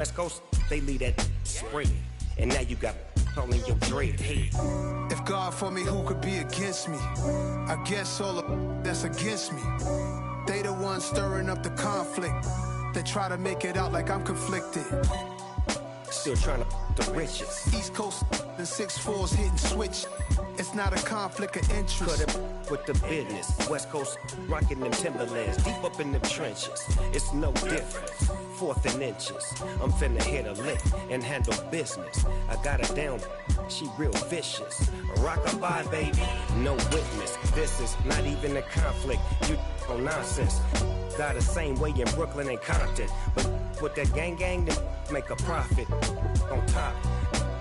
West Coast, they lead that spring. And now you got all in your dread head. If God for me, who could be against me? I guess all the that's against me. They the ones stirring up the conflict. They try to make it out like I'm conflicted. Still trying to the riches. East Coast and 6'4s hitting switch. It's not a conflict of interest. Cut it with the business. West Coast rocking them Timberlands deep up in them trenches. It's no difference. 4th and inches. I'm finna hit a lick and handle business. I got her down. She real vicious. Rock-a-bye, baby. No witness. This is not even a conflict. You on nonsense. Got the same way in Brooklyn and Compton. But with that gang, then make a profit. On top,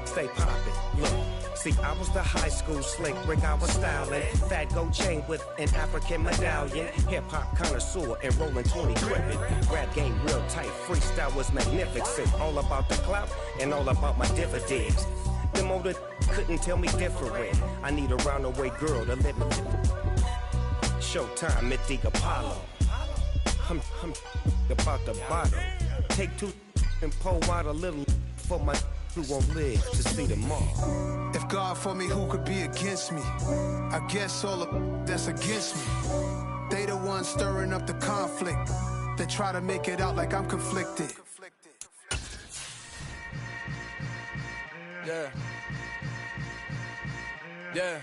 stay poppin'. Look. See, I was the high school slick Rick, I was styling. Fat gold chain with an African medallion. Hip-hop connoisseur and rolling 20 crippin'. Rap game real tight, freestyle was magnificent. All about the clout and all about my dividends. Them older couldn't tell me different. I need a roundaway girl to let me. Showtime, Mythic Apollo. I'm about the bottle. Take 2 and pour out a little for my who won't live to see them all. If God for me, who could be against me? I guess all the that's against me. They the ones stirring up the conflict. They try to make it out like I'm conflicted. Yeah. Yeah.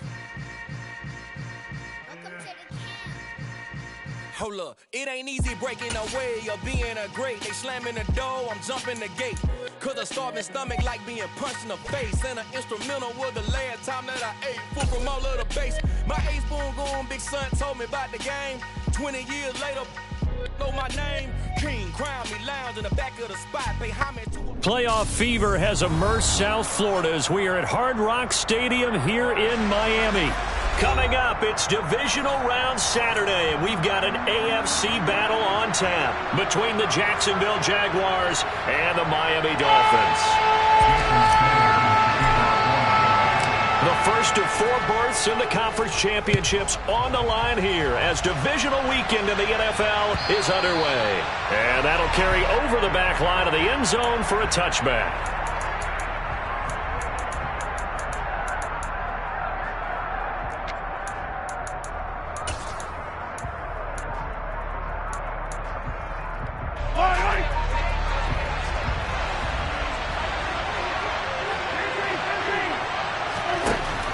Hold up, it ain't easy breaking away or being a great. They slamming the door, I'm jumping the gate. Cause a starving stomach like being punched in the face. And an instrumental was the last time that I ate food from all of the base. My A-spoon going, big son told me about the game. 20 years later, know my name. King, crown me, lounge in the back of the spot. Pay homage to Playoff fever has immersed South Florida as we are at Hard Rock Stadium here in Miami. Coming up, it's Divisional Round Saturday, and we've got an AFC battle on tap between the Jacksonville Jaguars and the Miami Dolphins. The first of 4 berths in the conference championships on the line here as divisional weekend in the NFL is underway. And that'll carry over the back line of the end zone for a touchback.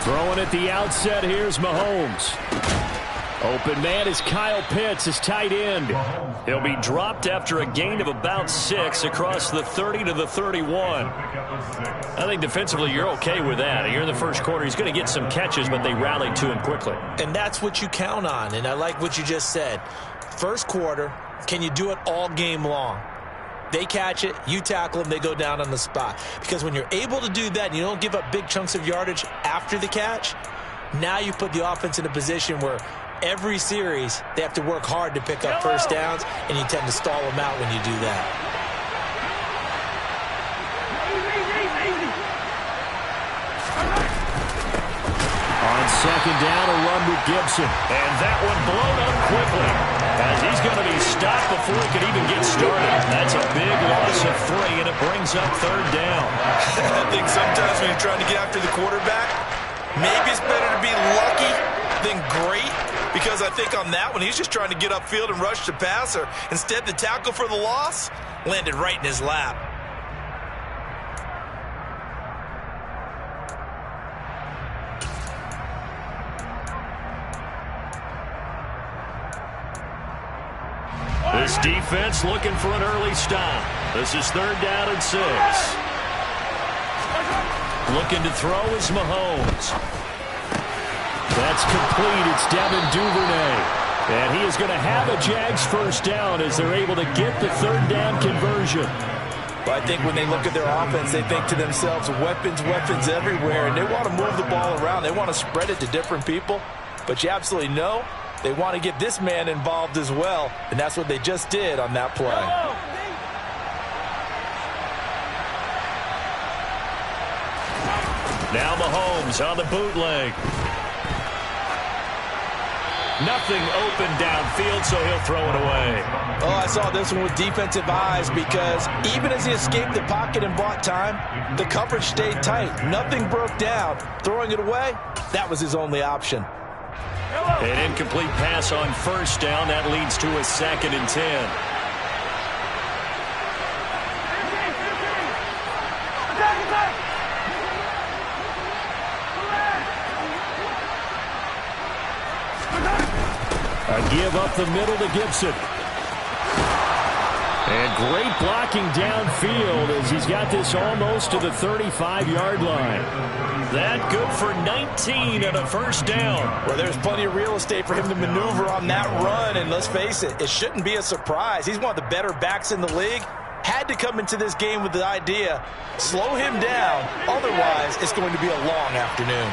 Throwing at the outset, here's Mahomes. Open man is Kyle Pitts, his tight end. He'll be dropped after a gain of about 6 across the 30 to the 31. I think defensively you're okay with that. You're in the first quarter. He's going to get some catches, but they rallied to him quickly. And that's what you count on, and I like what you just said. First quarter, can you do it all game long? They catch it, you tackle them, they go down on the spot. Because when you're able to do that and you don't give up big chunks of yardage after the catch, now you put the offense in a position where every series they have to work hard to pick up first downs, and you tend to stall them out when you do that. On second down, a run with Gibson. And that one blown up quickly as he's going to be stopped before he could even get started. That's a big loss of 3, and it brings up 3rd down. I think sometimes when you're trying to get after the quarterback, maybe it's better to be lucky than great, because I think on that one, he's just trying to get upfield and rush the passer. Instead, the tackle for the loss landed right in his lap. This defense looking for an early stop. This is 3rd down and 6. Looking to throw is Mahomes. That's complete. It's Devin Duvernay. And he is going to have a Jags first down as they're able to get the 3rd down conversion. But I think when they look at their offense, they think to themselves, weapons everywhere, and they want to move the ball around. They want to spread it to different people. But you absolutely know they want to get this man involved as well, and that's what they just did on that play. Now Mahomes on the bootleg. Nothing open downfield, so he'll throw it away. Oh, I saw this one with defensive eyes because even as he escaped the pocket and bought time, the coverage stayed tight. Nothing broke down. Throwing it away, that was his only option. An incomplete pass on first down. That leads to a 2nd and 10. A give up the middle to Gibson. And great blocking downfield as he's got this almost to the 35-yard line. That good for 19 and a first down. Well, there's plenty of real estate for him to maneuver on that run, and let's face it, it shouldn't be a surprise. He's one of the better backs in the league. Had to come into this game with the idea, slow him down, otherwise it's going to be a long afternoon.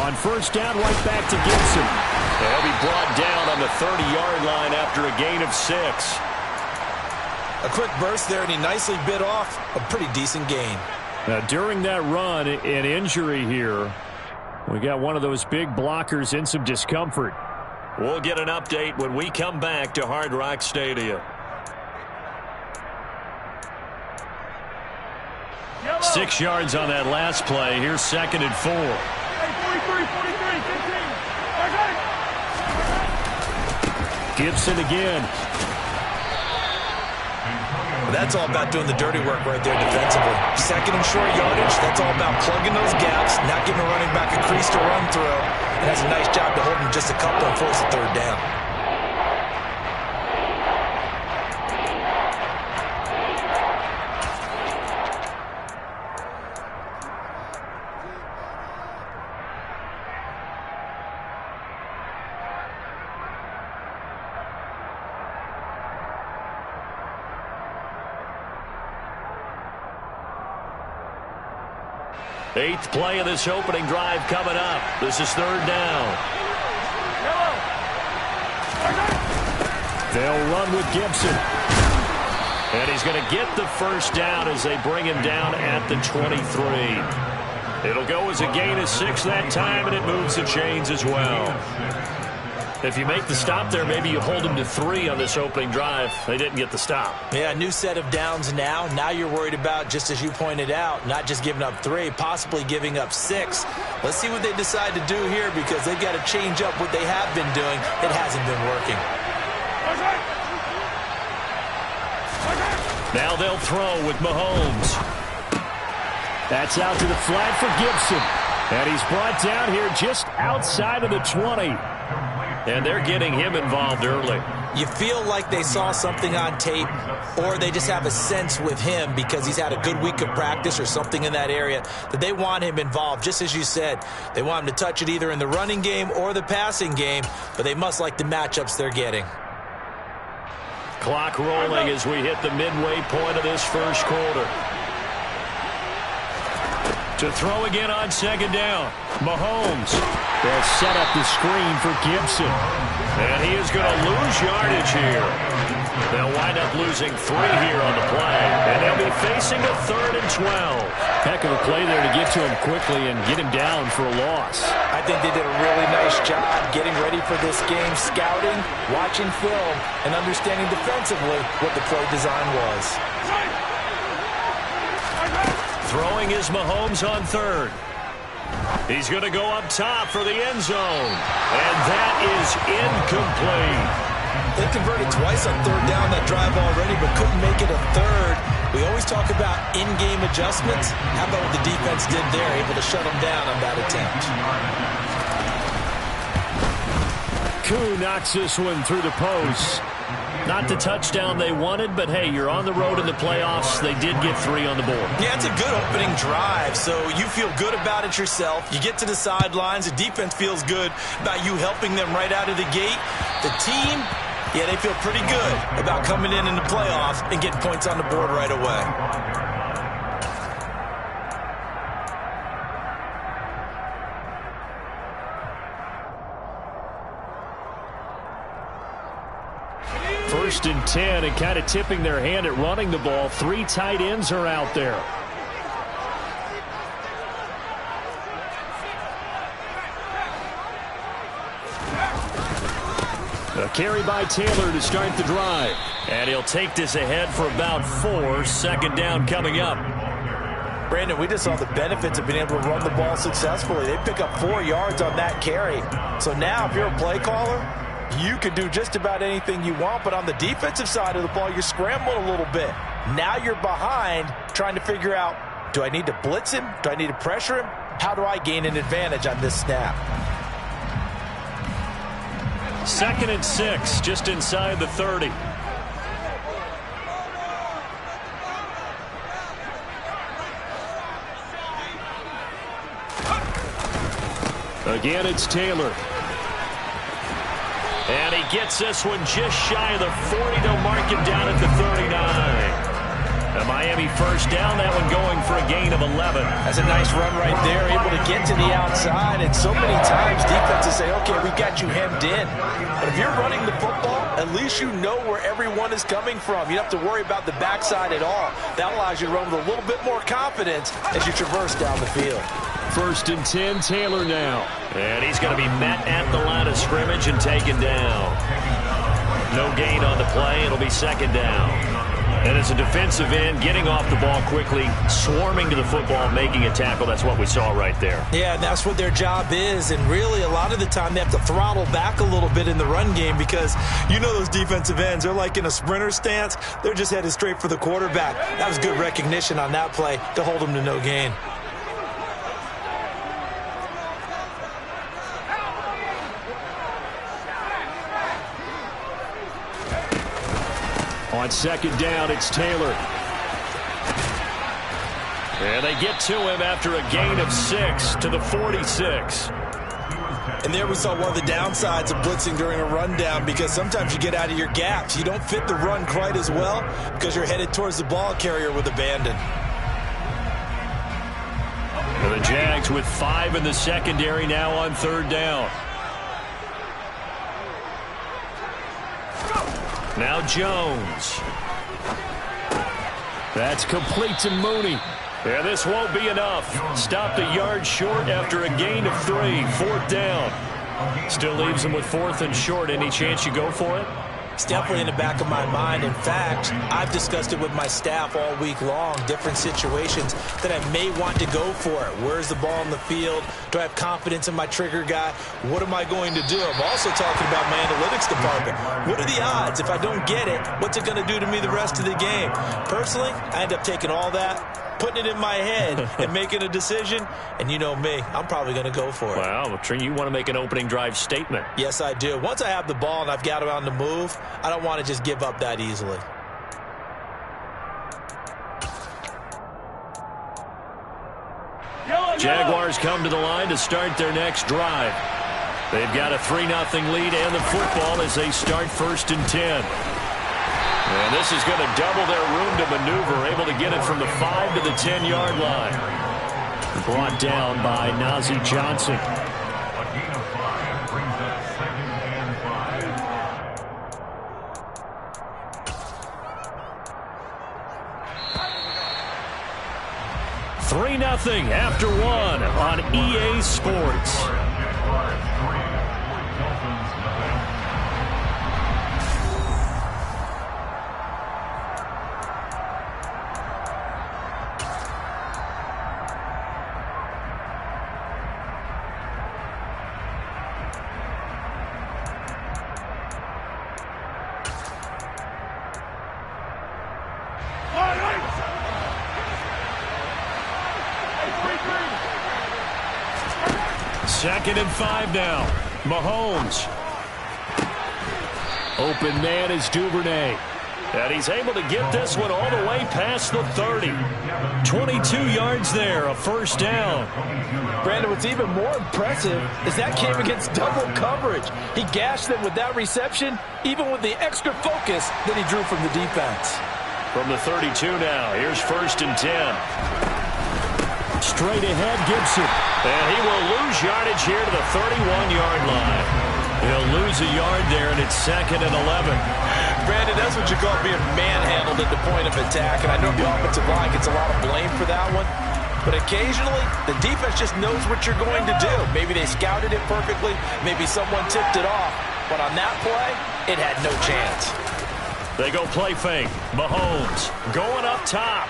On first down, right back to Gibson. They'll be brought down on the 30-yard line after a gain of 6. A quick burst there, and he nicely bit off a pretty decent gain. Now, during that run, an injury here. We got one of those big blockers in some discomfort. We'll get an update when we come back to Hard Rock Stadium. 6 yards on that last play. Here's 2nd and 4. 43, 15. Gibson again. That's all about doing the dirty work right there defensively. 2nd and short yardage, that's all about plugging those gaps, not giving a running back a crease to run through. And that's a nice job to hold him just a couple and force a 3rd down. Eighth play of this opening drive coming up. This is 3rd down. They'll run with Gibson. And he's going to get the first down as they bring him down at the 23. It'll go as a gain of 6 that time, and it moves the chains as well. If you make the stop there, maybe you hold them to 3 on this opening drive. They didn't get the stop. Yeah, new set of downs now. Now you're worried about, just as you pointed out, not just giving up 3, possibly giving up 6. Let's see what they decide to do here because they've got to change up what they have been doing. It hasn't been working. Now they'll throw with Mahomes. That's out to the flat for Gibson. And he's brought down here just outside of the 20. And they're getting him involved early. You feel like they saw something on tape, or they just have a sense with him because he's had a good week of practice or something in that area that they want him involved. Just as you said, they want him to touch it either in the running game or the passing game, but they must like the matchups they're getting. Clock rolling as we hit the midway point of this first quarter. To throw again on 2nd down. Mahomes. They'll set up the screen for Gibson. And he is going to lose yardage here. They'll wind up losing 3 here on the play. And they'll be facing a 3rd and 12. Heck of a play there to get to him quickly and get him down for a loss. I think they did a really nice job getting ready for this game, scouting, watching film, and understanding defensively what the play design was. Throwing is Mahomes on 3rd. He's going to go up top for the end zone. And that is incomplete. They converted twice on 3rd down that drive already, but couldn't make it a 3rd. We always talk about in-game adjustments. How about what the defense did there, able to shut them down on that attempt. Koo knocks this one through the post. Not the touchdown they wanted, but hey, you're on the road in the playoffs. They did get 3 on the board. Yeah, it's a good opening drive, so you feel good about it yourself. You get to the sidelines. The defense feels good about you helping them right out of the gate. The team, yeah, they feel pretty good about coming in the playoffs and getting points on the board right away. First and 10, and kind of tipping their hand at running the ball. 3 tight ends are out there. carry by Taylor to start the drive. And he'll take this ahead for about 4. Second down coming up. Brandon, we just saw the benefits of being able to run the ball successfully. They pick up 4 yards on that carry. So now if you're a play caller, you can do just about anything you want. But on the defensive side of the ball, you're scrambling a little bit. Now you're behind trying to figure out, do I need to blitz him? Do I need to pressure him? How do I gain an advantage on this snap? 2nd and 6, just inside the 30. Again, it's Taylor. And he gets this one just shy of the 40. They'll mark him down at the 39. A Miami first down, that one going for a gain of 11. That's a nice run right there, able to get to the outside. And so many times defenses say, okay, we got you hemmed in. But if you're running the football, at least you know where everyone is coming from. You don't have to worry about the backside at all. That allows you to run with a little bit more confidence as you traverse down the field. 1st and 10, Taylor now. And he's going to be met at the line of scrimmage and taken down. No gain on the play. It'll be 2nd down. And it's a defensive end getting off the ball quickly, swarming to the football, making a tackle. That's what we saw right there. Yeah, and that's what their job is. And really, a lot of the time, they have to throttle back a little bit in the run game because you know those defensive ends, they're like in a sprinter stance. They're just headed straight for the quarterback. That was good recognition on that play to hold them to no gain. On 2nd down, it's Taylor. And they get to him after a gain of 6 to the 46. And there we saw one of the downsides of blitzing during a rundown because sometimes you get out of your gaps. You don't fit the run quite as well because you're headed towards the ball carrier with abandon. And the Jags with 5 in the secondary now on 3rd down. Now Jones. That's complete to Mooney. Yeah, this won't be enough. Stopped a yard short after a gain of 3. 4th down. Still leaves him with 4th and short. Any chance you go for it? It's definitely in the back of my mind. In fact, I've discussed it with my staff all week long, different situations that I may want to go for it. Where's the ball in the field? Do I have confidence in my trigger guy? What am I going to do? I'm also talking about my analytics department. What are the odds? If I don't get it, what's it going to do to me the rest of the game? Personally, I end up taking all that, putting it in my head, and making a decision. And you know me, I'm probably going to go for it. Wow, you want to make an opening drive statement. Yes, I do. Once I have the ball and I've got it on the move, I don't want to just give up that easily. Jaguars come to the line to start their next drive. They've got a 3-0 lead and the football as they start 1st and 10. And this is going to double their room to maneuver, able to get it from the 5 to the 10-yard line. Brought down by Nazeeh Johnson. Nothing after 1 on EA Sports. Second and 5 now. Mahomes. Open man is Duvernay. And he's able to get this one all the way past the 30. 22 yards there, a 1st down. Brandon, what's even more impressive is that came against double coverage. He gashed them with that reception, even with the extra focus that he drew from the defense. From the 32 now, here's 1st and 10. Straight ahead, Gibson. And he will lose yardage here to the 31-yard line. He'll lose a yard there, and it's 2nd and 11. Brandon, that's what you call being manhandled at the point of attack. And I know the offensive line gets a lot of blame for that one. But occasionally, the defense just knows what you're going to do. Maybe they scouted it perfectly. Maybe someone tipped it off. But on that play, it had no chance. They go play fake. Mahomes going up top.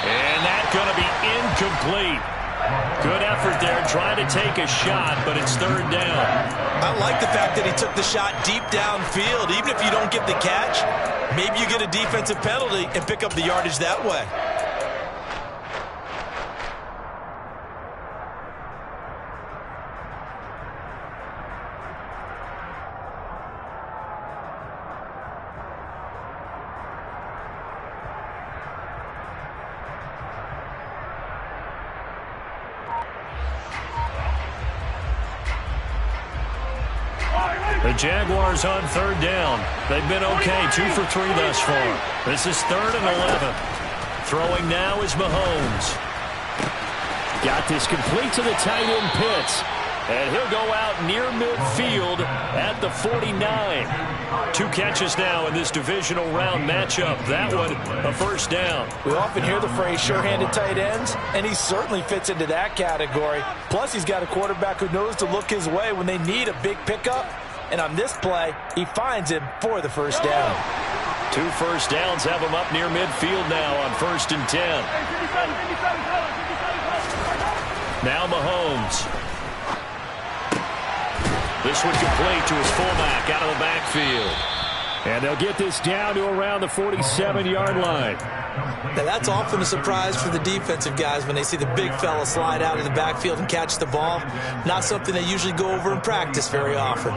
And that's going to be incomplete. Good effort there, trying to take a shot, but it's third down. I like the fact that he took the shot deep downfield. Even if you don't get the catch, maybe you get a defensive penalty and pick up the yardage that way. The Jaguars on third down. They've been okay, 2 for 3 thus far. This is 3rd and 11. Throwing now is Mahomes. Got this complete to the tight end Pitts. And he'll go out near midfield at the 49. 2 catches now in this divisional round matchup. That one, a first down. We often hear the phrase sure-handed tight ends, and he certainly fits into that category. Plus, he's got a quarterback who knows to look his way when they need a big pickup. And on this play, he finds him for the first down. 2 first downs have him up near midfield now on 1st and 10. Now Mahomes. This one complete to his fullback out of the backfield. And they'll get this down to around the 47-yard line. Now, that's often a surprise for the defensive guys when they see the big fella slide out of the backfield and catch the ball. Not something they usually go over in practice very often.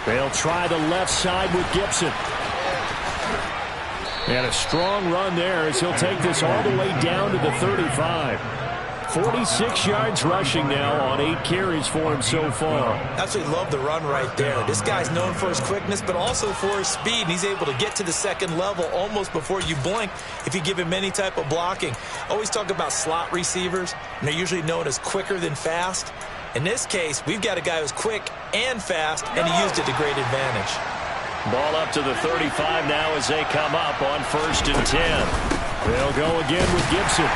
They'll try the left side with Gibson. And a strong run there as he'll take this all the way down to the 35. 46 yards rushing now on 8 carries for him so far. Absolutely love the run right there. This guy's known for his quickness, but also for his speed. And he's able to get to the second level almost before you blink if you give him any type of blocking. Always talk about slot receivers, and they're usually known as quicker than fast. In this case, we've got a guy who's quick and fast, and he used it to great advantage. Ball up to the 35 now as they come up on 1st and 10. They'll go again with Gibson.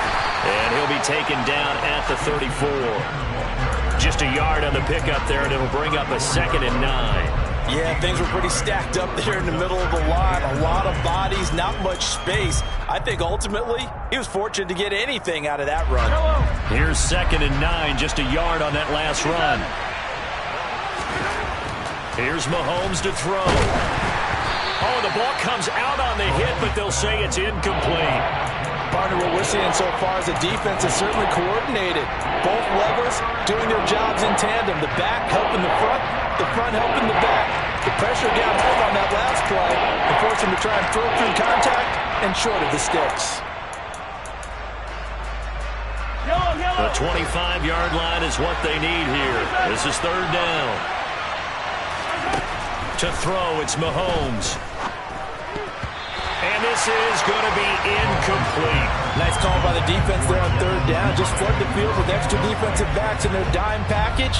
And he'll be taken down at the 34. Just a yard on the pickup there, and it'll bring up a 2nd and 9. Yeah, things were pretty stacked up there in the middle of the line. A lot of bodies, not much space. I think ultimately he was fortunate to get anything out of that run. Here's 2nd and 9, just a yard on that last run. Here's Mahomes to throw. Oh, the ball comes out on the hit, but they'll say it's incomplete. Partner, what we're seeing so far is the defense is certainly coordinated. Both levels doing their jobs in tandem. The back helping the front helping the back. The pressure got home on that last play and forced him to try and throw through contact and short of the sticks. The 25-yard line is what they need here. This is 3rd down. To throw, it's Mahomes. And this is going to be incomplete. Nice call by the defense there on 3rd down. Just flood the field with extra defensive backs in their dime package.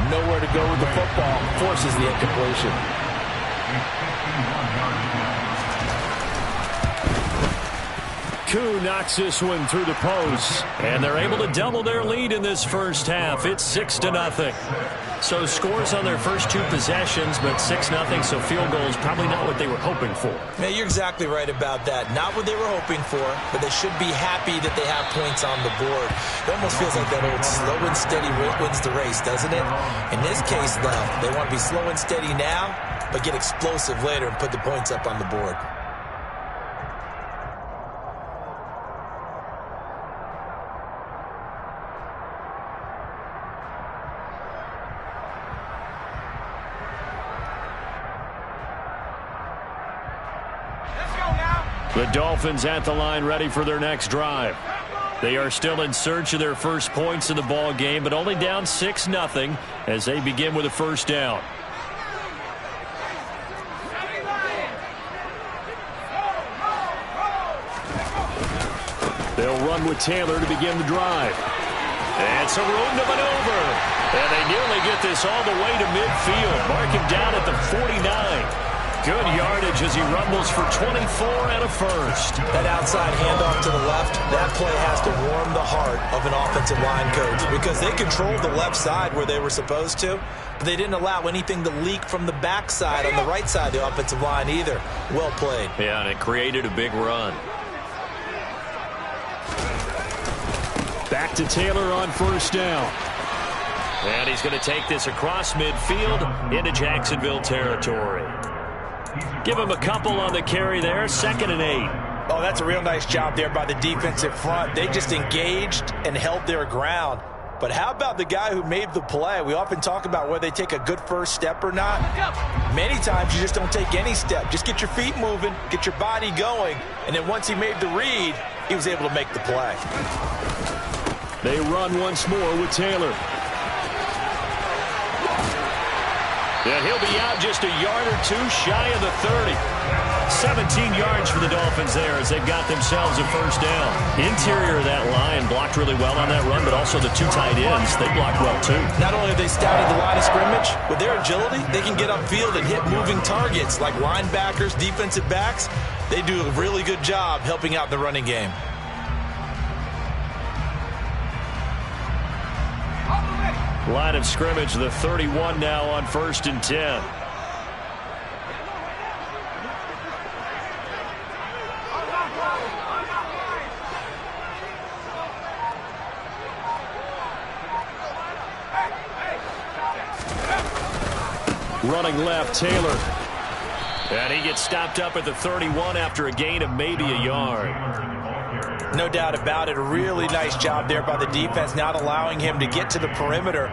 Nowhere to go with the football. Forces the incompletion. Koo knocks this one through the post. And they're able to double their lead in this first half. It's 6-0. So scores on their first 2 possessions, but 6-0, so field goals probably not what they were hoping for. Man, you're exactly right about that. Not what they were hoping for, but they should be happy that they have points on the board. It almost feels like that old slow and steady wins the race, doesn't it? In this case, though, they want to be slow and steady now, but get explosive later and put the points up on the board. The Dolphins at the line ready for their next drive. They are still in search of their first points in the ball game, but only down 6-0 as they begin with a first down. They'll run with Taylor to begin the drive. And some room to maneuver. And they nearly get this all the way to midfield. Mark him down at the 49. Good yardage as he rumbles for 24 and a first. That outside handoff to the left, that play has to warm the heart of an offensive line coach because they controlled the left side where they were supposed to, but they didn't allow anything to leak from the backside on the right side of the offensive line either. Well played. Yeah, and it created a big run. Back to Taylor on first down. And he's going to take this across midfield into Jacksonville territory. Give him a couple on the carry there, 2nd and 8. Oh, that's a real nice job there by the defensive front. They just engaged and held their ground. But how about the guy who made the play? We often talk about whether they take a good first step or not. Many times you just don't take any step. Just get your feet moving, get your body going, and then once he made the read, he was able to make the play. They run once more with Taylor. And he'll be out just a yard or two shy of the 30. 17 yards for the Dolphins there as they've got themselves a first down. Interior of that line blocked really well on that run, but also the 2 tight ends, they blocked well too. Not only have they scouted the line of scrimmage, with their agility, they can get upfield and hit moving targets like linebackers, defensive backs. They do a really good job helping out the running game. Line of scrimmage, the 31 now on 1st and 10. Running left, Taylor. And he gets stopped up at the 31 after a gain of maybe a yard. No doubt about it. A really nice job there by the defense, not allowing him to get to the perimeter.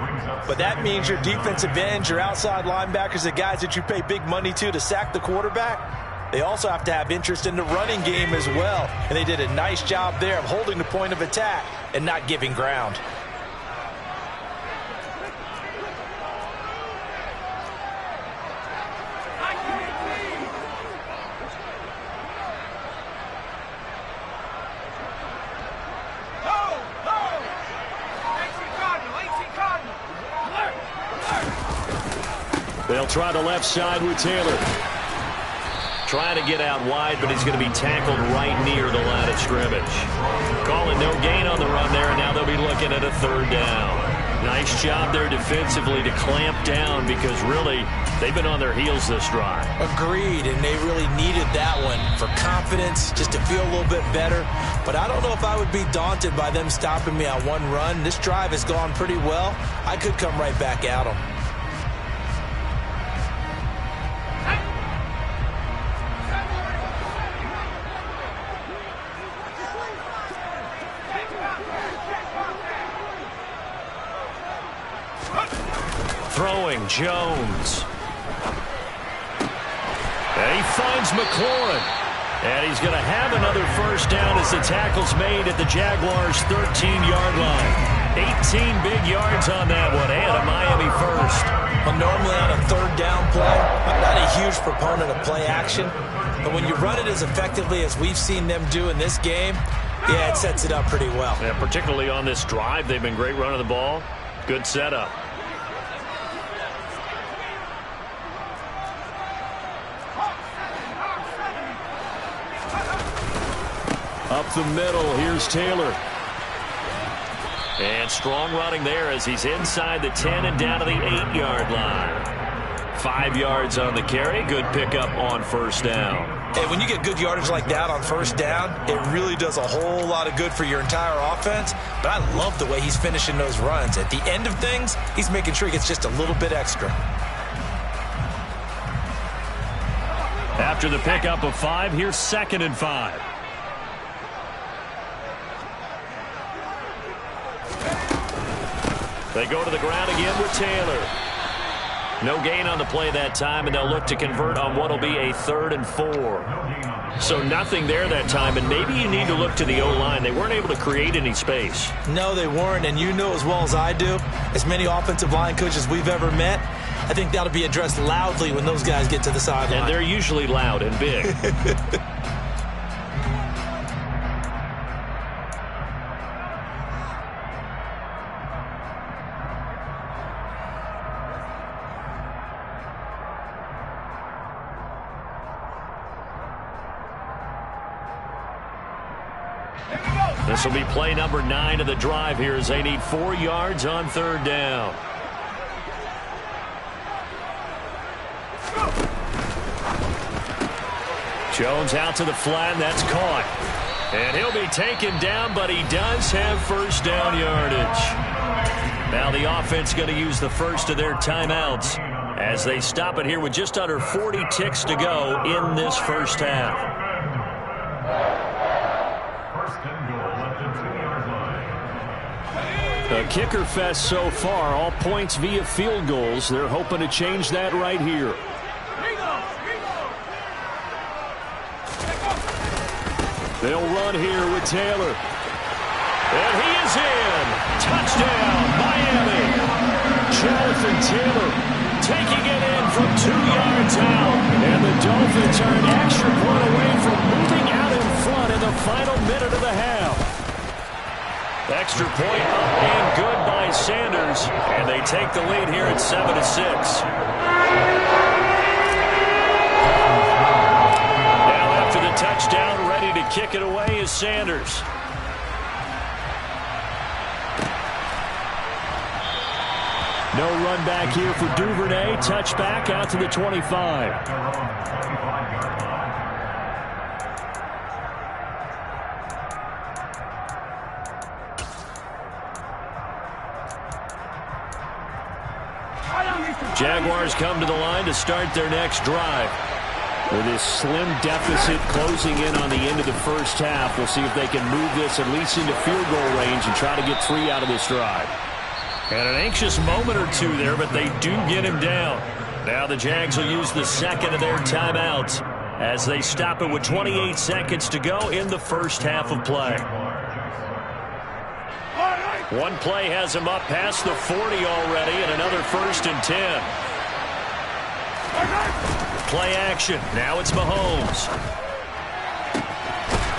But that means your defensive ends, your outside linebackers, the guys that you pay big money to sack the quarterback, they also have to have interest in the running game as well. And they did a nice job there of holding the point of attack and not giving ground. They'll try the left side with Taylor. Trying to get out wide, but he's going to be tackled right near the line of scrimmage. Calling no gain on the run there, and now they'll be looking at a 3rd down. Nice job there defensively to clamp down because really they've been on their heels this drive. Agreed, and they really needed that one for confidence, just to feel a little bit better. But I don't know if I would be daunted by them stopping me on one run. This drive has gone pretty well. I could come right back at them. Throwing Jones. And he finds McLaurin. And he's going to have another first down as the tackle's made at the Jaguars' 13-yard line. 18 big yards on that one, and a Miami first. Well, normally on a 3rd down play, I'm not a huge proponent of play action, but when you run it as effectively as we've seen them do in this game, yeah, it sets it up pretty well. Yeah, particularly on this drive, they've been great running the ball. Good setup. Up the middle, here's Taylor. And strong running there as he's inside the 10 and down to the 8-yard line. 5 yards on the carry. Good pickup on first down. Hey, when you get good yardage like that on first down, it really does a whole lot of good for your entire offense. But I love the way he's finishing those runs. At the end of things, he's making sure he gets just a little bit extra. After the pickup of 5, here's 2nd and 5. They go to the ground again with Taylor. No gain on the play that time, and they'll look to convert on what will be a 3rd and 4. So nothing there that time, and maybe you need to look to the O-line. They weren't able to create any space. No, they weren't, and you know as well as I do, as many offensive line coaches we've ever met, I think that'll be addressed loudly when those guys get to the sideline. And they're usually loud and big. This will be play number 9 of the drive here as they need 4 yards on 3rd down. Jones out to the flat, and that's caught. And he'll be taken down, but he does have 1st down yardage. Now the offense going to use the first of their timeouts as they stop it here with just under 40 ticks to go in this 1st half. A kicker fest so far, all points via field goals. They're hoping to change that right here. They'll run here with Taylor. And he is in. Touchdown, Miami. Jonathan Taylor taking it in from 2 yards out. And the Dolphins are an extra point away from moving out in front in the final minute of the half. Extra point up and good by Sanders. And they take the lead here at 7-6. After the touchdown, ready to kick it away is Sanders. No run back here for Duvernay. Touchback out to the 25. Jaguars come to the line to start their next drive. With this slim deficit closing in on the end of the 1st half, we'll see if they can move this at least into field goal range and try to get 3 out of this drive. And an anxious moment or 2 there, but they do get him down. Now the Jags will use the 2nd of their timeouts as they stop it with 28 seconds to go in the 1st half of play. One play has him up past the 40 already, and another 1st and 10. Play action. Now it's Mahomes.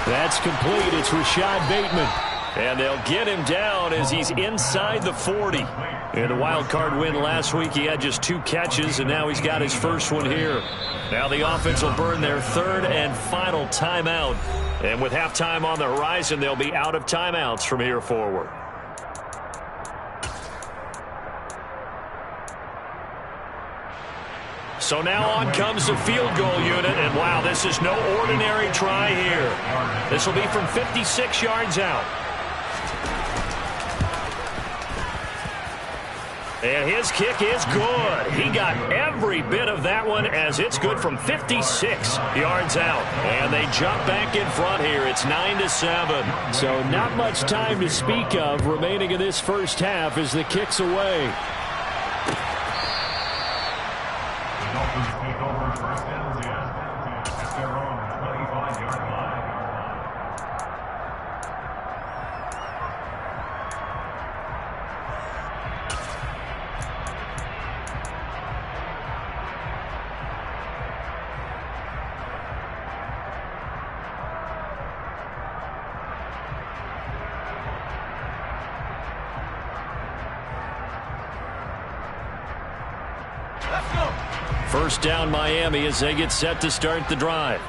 That's complete. It's Rashad Bateman. And they'll get him down as he's inside the 40. In the wild card win last week, he had just 2 catches, and now he's got his 1st one here. Now the offense will burn their 3rd and final timeout. And with halftime on the horizon, they'll be out of timeouts from here forward. So now on comes the field goal unit, and wow, this is no ordinary try here. This will be from 56 yards out. And his kick is good. He got every bit of that one as it's good from 56 yards out. And they jump back in front here. It's 9-7. So not much time to speak of remaining in this 1st half as the kick's away. First down Miami as they get set to start the drive.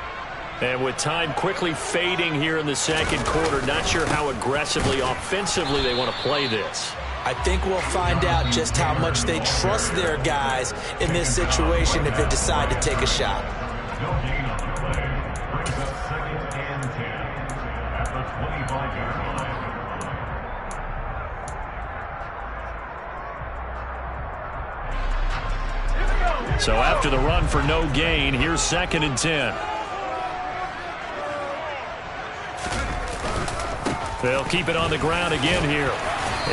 And with time quickly fading here in the 2nd quarter, not sure how aggressively, offensively they want to play this. I think we'll find out just how much they trust their guys in this situation if they decide to take a shot. So after the run for no gain, here's 2nd and 10. They'll keep it on the ground again here.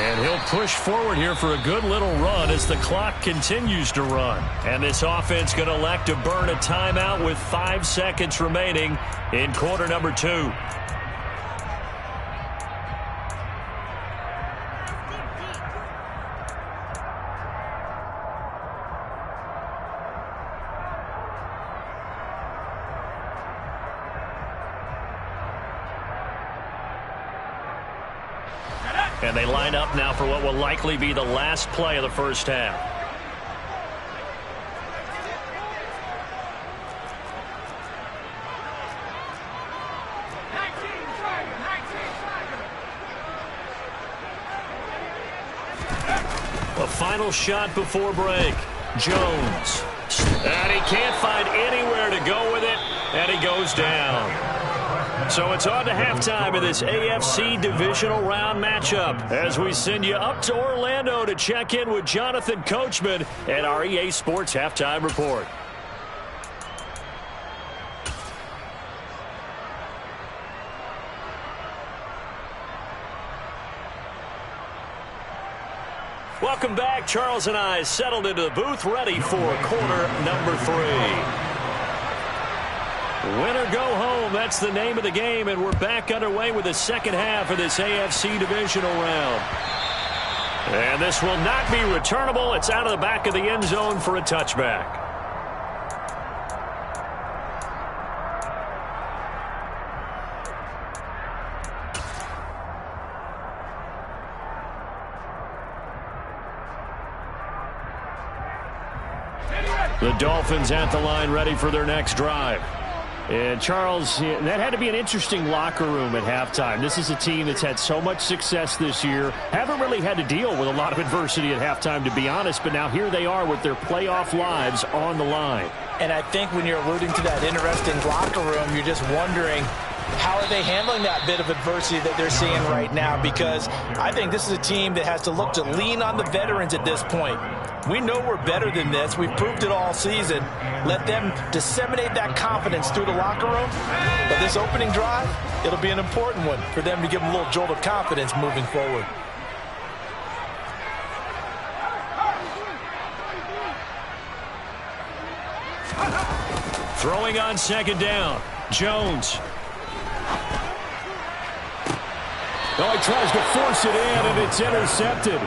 And he'll push forward here for a good little run as the clock continues to run. And this offense going to elect to burn a timeout with 5 seconds remaining in quarter number 2. And they line up now for what will likely be the last play of the 1st half. final shot before break. Jones. And he can't find anywhere to go with it, and he goes down. So it's on to halftime of this AFC divisional round matchup as we send you up to Orlando to check in with Jonathan Coachman at our EA Sports Halftime Report. Welcome back. Charles and I settled into the booth, ready for quarter number 3. Win or go home, that's the name of the game, and we're back underway with the second half of this AFC divisional round. And this will not be returnable. It's out of the back of the end zone for a touchback. The Dolphins at the line, ready for their next drive. And Charles, that had to be an interesting locker room at halftime. This is a team that's had so much success this year. Haven't really had to deal with a lot of adversity at halftime, to be honest. But now here they are with their playoff lives on the line. And I think when you're alluding to that interesting locker room, you're just wondering, how are they handling that bit of adversity that they're seeing right now? Because I think this is a team that has to look to lean on the veterans at this point. We know we're better than this. We've proved it all season. Let them disseminate that confidence through the locker room. But this opening drive, it'll be an important one for them to give them a little jolt of confidence moving forward. Throwing on second down, Jones. Oh, he tries to force it in, and it's intercepted.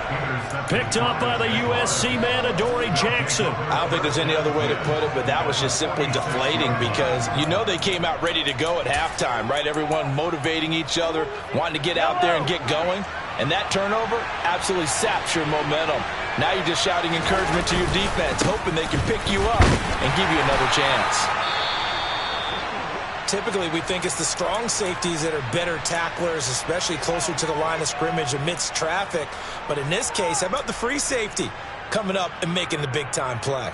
Picked up by the USC man, Adoree Jackson. I don't think there's any other way to put it, but that was just simply deflating because you know they came out ready to go at halftime, right? Everyone motivating each other, wanting to get out there and get going. And that turnover absolutely saps your momentum. Now you're just shouting encouragement to your defense, hoping they can pick you up and give you another chance. Typically, we think it's the strong safeties that are better tacklers, especially closer to the line of scrimmage amidst traffic. But in this case, how about the free safety coming up and making the big-time play?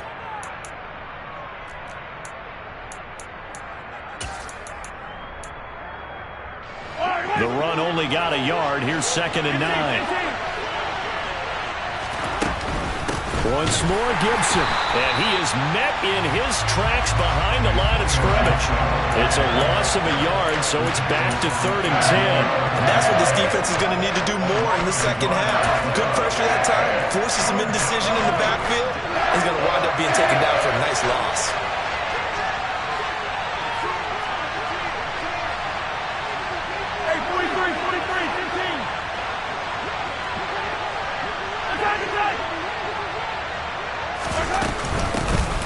The run only got a yard. Here's 2nd and 9. Once more, Gibson. And he is met in his tracks behind the line of scrimmage. It's a loss of a yard, so it's back to 3rd and 10. And that's what this defense is going to need to do more in the second half. Good pressure that time, forces some indecision in the backfield. He's going to wind up being taken down for a nice loss.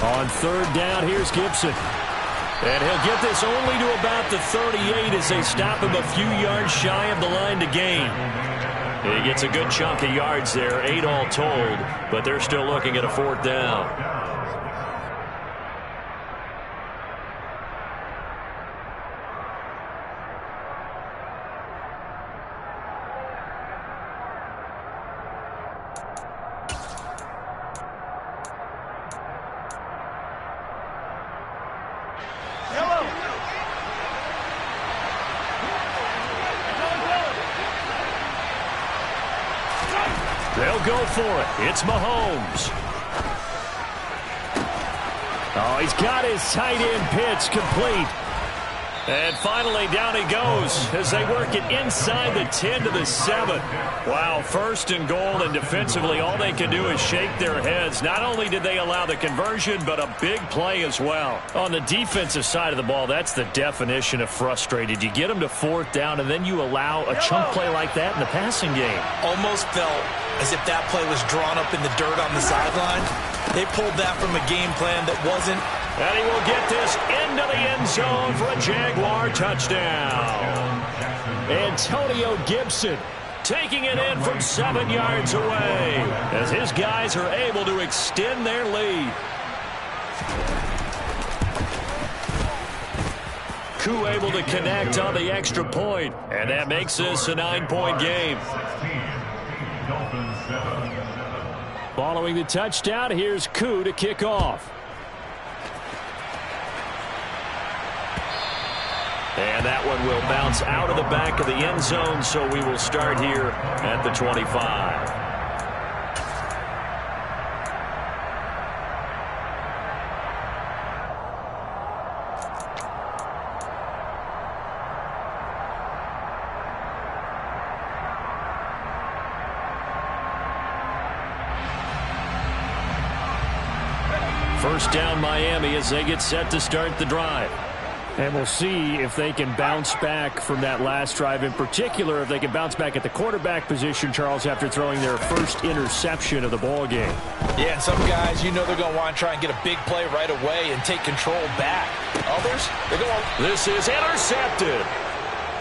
On 3rd down, here's Gibson. And he'll get this only to about the 38 as they stop him a few yards shy of the line to gain. He gets a good chunk of yards there, 8 all told, but they're still looking at a 4th down. They'll go for it. It's Mahomes. Oh, he's got his tight end pitch complete. And finally, down he goes as they work it inside the 10 to the 7. Wow, 1st and goal, and defensively, all they can do is shake their heads. Not only did they allow the conversion, but a big play as well. On the defensive side of the ball, that's the definition of frustrated. You get them to 4th down, and then you allow a chunk play like that in the passing game. Almost felt as if that play was drawn up in the dirt on the sideline. They pulled that from a game plan that wasn't. And he will get this into the end zone for a Jaguar touchdown. Antonio Gibson taking it in from 7 yards away as his guys are able to extend their lead. Koo able to connect on the extra point, and that makes this a 9-point game. Ball Following the touchdown, here's Koo to kick off. And that one will bounce out of the back of the end zone, so we will start here at the 25. First down Miami as they get set to start the drive. And we'll see if they can bounce back from that last drive, in particular if they can bounce back at the quarterback position, Charles, after throwing their first interception of the ball game. Yeah, and some guys, you know they're going to want to try and get a big play right away and take control back. Others, they're going. This is intercepted.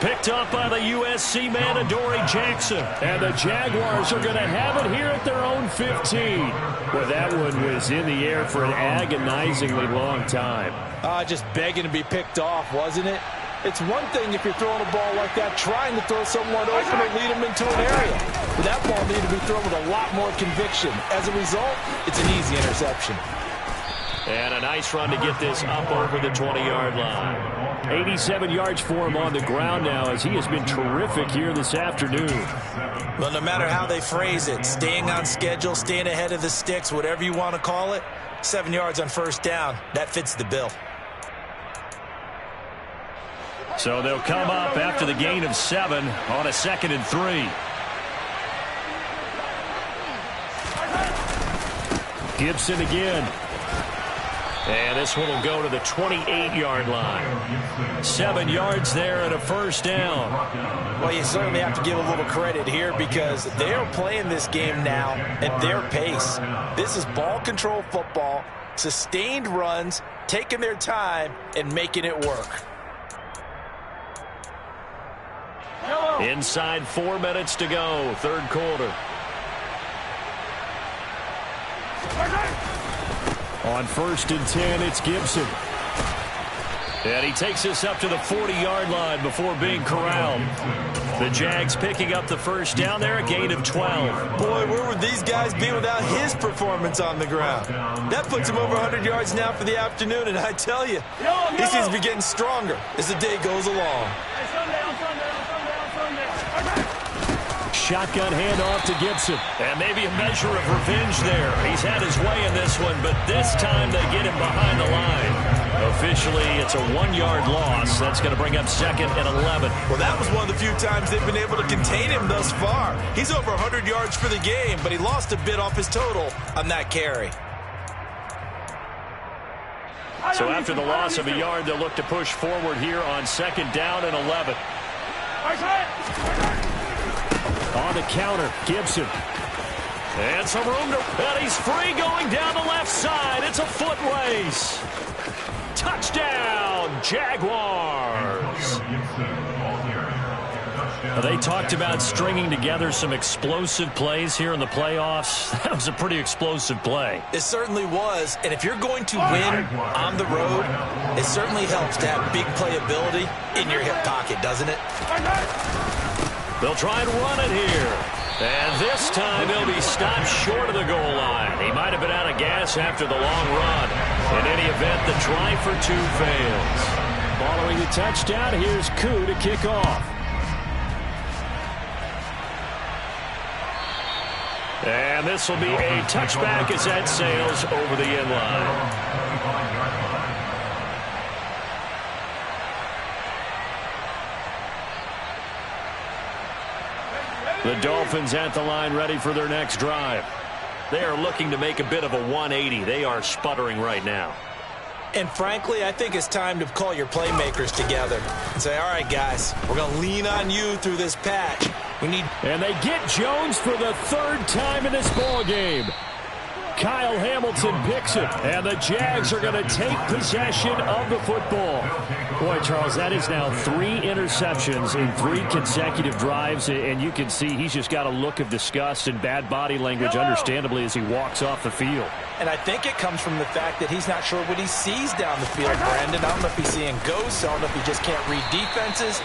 Picked up by the USC man, Adoree Jackson. And the Jaguars are going to have it here at their own 15. Well, that one was in the air for an agonizingly long time. Just begging to be picked off, wasn't it? It's one thing if you're throwing a ball like that, trying to throw someone open or lead them into an area. But that ball needed to be thrown with a lot more conviction. As a result, it's an easy interception. And a nice run to get this up over the 20-yard line. 87 yards for him on the ground now, as he has been terrific here this afternoon. Well, no matter how they phrase it, staying on schedule, staying ahead of the sticks, whatever you want to call it, 7 yards on first down, that fits the bill. So they'll come up after the gain of 7 on a 2nd and 3. Gibson again. And this one will go to the 28-yard line. 7 yards there and a first down. Well, you certainly have to give a little credit here because they are playing this game now at their pace. This is ball control football, sustained runs, taking their time, and making it work. Inside 4 minutes to go, third quarter. On 1st and 10, it's Gibson. And he takes us up to the 40-yard line before being corralled. The Jags picking up the first down there, a gain of 12. Boy, where would these guys be without his performance on the ground? That puts him over 100 yards now for the afternoon, and I tell you, he seems to be getting stronger as the day goes along. Shotgun handoff to Gibson. And maybe a measure of revenge there. He's had his way in this one, but this time they get him behind the line. Officially, it's a 1-yard loss. That's going to bring up 2nd and 11. Well, that was one of the few times they've been able to contain him thus far. He's over 100 yards for the game, but he lost a bit off his total on that carry. So after the loss of a yard, they'll look to push forward here on 2nd down and 11. On the counter, Gibson. And some room to... And he's free going down the left side. It's a foot race. Touchdown, Jaguars. They talked about stringing together some explosive plays here in the playoffs. That was a pretty explosive play. It certainly was. And if you're going to win on the road, it certainly helps to have big playability in your hip pocket, doesn't it? They'll try and run it here. And this time he'll be stopped short of the goal line. He might have been out of gas after the long run. In any event, the try for 2 fails. Following the touchdown, here's Koo to kick off. And this will be a touchback as that sails over the end line. The Dolphins at the line ready for their next drive. They are looking to make a bit of a 180. They are sputtering right now. And frankly, I think it's time to call your playmakers together and say, all right, guys, we're going to lean on you through this patch. And they get Jones for the 3rd time in this ball game. Kyle Hamilton picks it, and the Jags are going to take possession of the football. Boy, Charles, that is now 3 interceptions in 3 consecutive drives, and you can see he's just got a look of disgust and bad body language, understandably, as he walks off the field. And I think it comes from the fact that he's not sure what he sees down the field, Brandon. I don't know if he's seeing ghosts. I don't know if he just can't read defenses.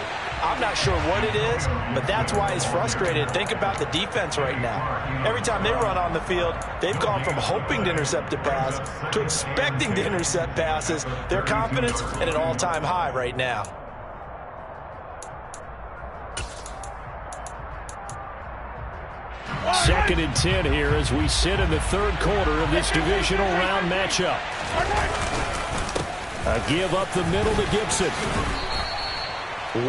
I'm not sure what it is, but that's why he's frustrated. Think about the defense right now. Every time they run on the field, they've gone from hoping to intercept a pass to expecting to intercept passes. Their confidence at an all-time high right now. Second and 10 here as we sit in the third quarter of this divisional round matchup. A give up the middle to Gibson.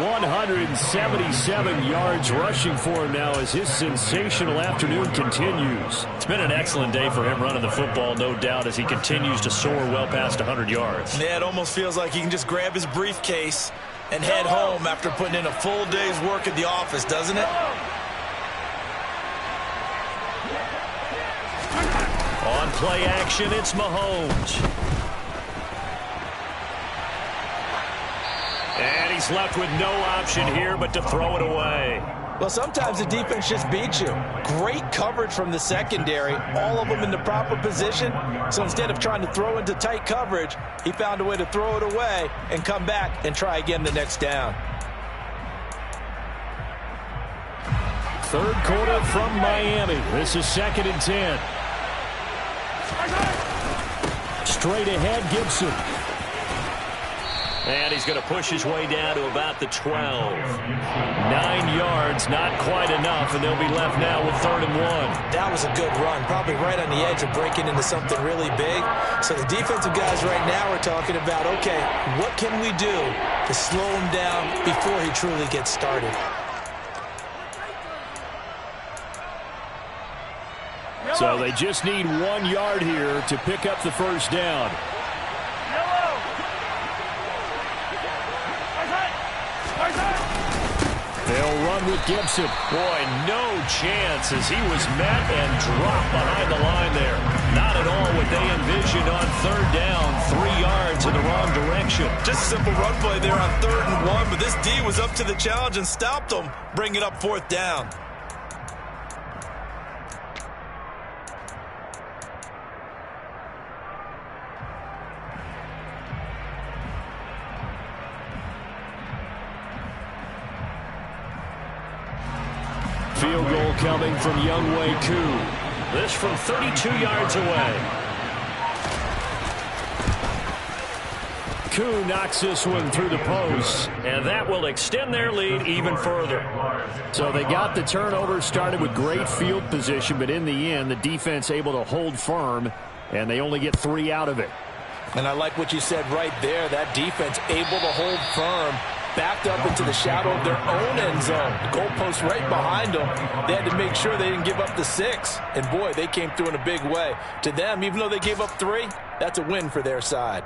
177 yards rushing for him now as his sensational afternoon continues. It's been an excellent day for him running the football, no doubt, as he continues to soar well past 100 yards. Yeah, it almost feels like he can just grab his briefcase and head home after putting in a full day's work at the office, doesn't it? On play action, it's Mahomes. And he's left with no option here but to throw it away. Well, sometimes the defense just beats you. Great coverage from the secondary, all of them in the proper position. So instead of trying to throw into tight coverage, he found a way to throw it away and come back and try again the next down. Third quarter from Miami. This is second and 10. Straight ahead, Gibson. And he's going to push his way down to about the 12. 9 yards, not quite enough, and they'll be left now with 3rd and 1. That was a good run, probably right on the edge of breaking into something really big. So the defensive guys right now are talking about, okay, what can we do to slow him down before he truly gets started? So they just need 1 yard here to pick up the first down. They'll run with Gibson. Boy, no chance as he was met and dropped behind the line there. Not at all what they envisioned on 3rd down, 3 yards in the wrong direction. Just a simple run play there on 3rd and 1, but this D was up to the challenge and stopped them, bringing up 4th down. Field goal coming from Younghoe Koo. This from 32 yards away. Koo knocks this one through the post, and that will extend their lead even further. So they got the turnover, started with great field position, but in the end, the defense able to hold firm, and they only get 3 out of it. And I like what you said right there. That defense able to hold firm, backed up into the shadow of their own end zone. The goalpost right behind them. They had to make sure they didn't give up the 6. And, boy, they came through in a big way. To them, even though they gave up 3, that's a win for their side.